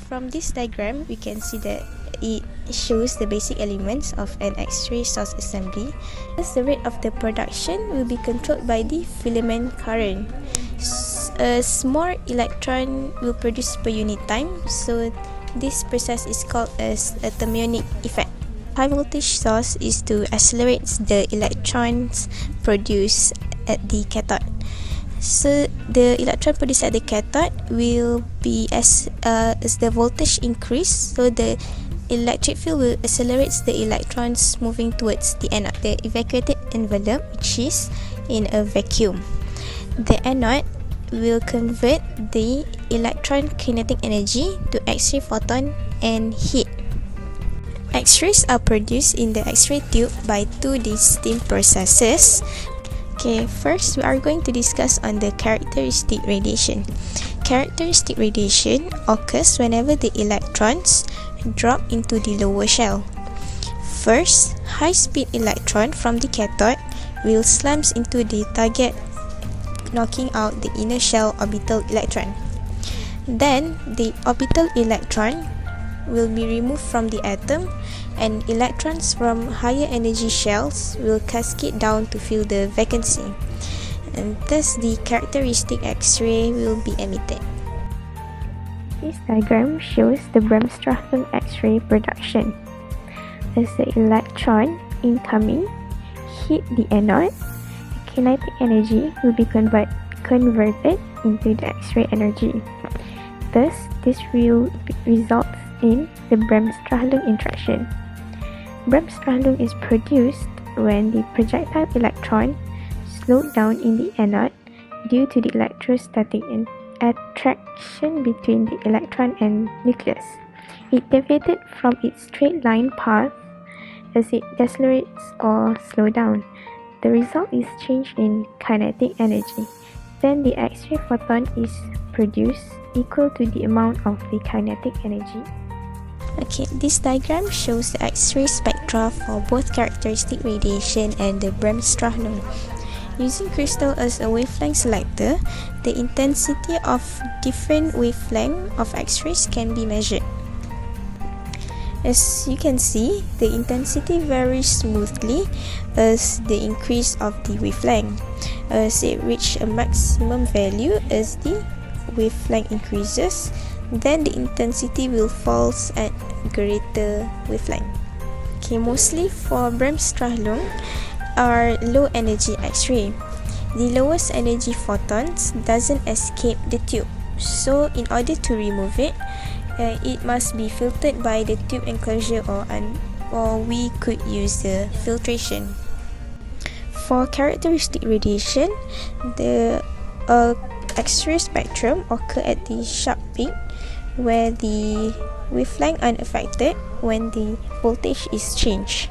from this diagram, we can see that it shows the basic elements of an X-ray source assembly. As the rate of the production will be controlled by the filament current. A small electron will produce per unit time, so this process is called as a thermionic effect. High voltage source is to accelerate the electrons produced at the cathode. So the electron produced at the cathode will be as the voltage increase, so the electric field will accelerate the electrons moving towards the anode, the evacuated envelope, which is in a vacuum. The anode will convert the electron kinetic energy to X-ray photon and heat. X-rays are produced in the X-ray tube by two distinct processes. Okay, first we are going to discuss on the characteristic radiation. Characteristic radiation occurs whenever the electrons drop into the lower shell. First, high-speed electron from the cathode will slams into the target, knocking out the inner shell orbital electron. Then, the orbital electron will be removed from the atom, and electrons from higher energy shells will cascade down to fill the vacancy, and thus the characteristic X-ray will be emitted. This diagram shows the Bremsstrahlung X-ray production. As the electron incoming hit the anode, the kinetic energy will be converted into the X-ray energy. Thus, this will result in the Bremsstrahlung interaction. Bremsstrahlung is produced when the projectile electron slowed down in the anode due to the electrostatic attraction between the electron and nucleus. It deviated from its straight line path as it decelerates or slows down. The result is change in kinetic energy. Then the X-ray photon is produced equal to the amount of the kinetic energy. Okay, this diagram shows the X-ray spectra for both characteristic radiation and the Bremsstrahlung. Using crystal as a wavelength selector, the intensity of different wavelengths of X-rays can be measured. As you can see, the intensity varies smoothly as the increase of the wavelength. As it reaches a maximum value as the wavelength increases, then the intensity will fall at greater wavelength. Okay, mostly for Bremsstrahlung are low energy X-ray. The lowest energy photons doesn't escape the tube, so in order to remove it, it must be filtered by the tube enclosure, or we could use the filtration. For characteristic radiation, the X-ray spectrum occur at the sharp peak where the wavelength unaffected when the voltage is changed.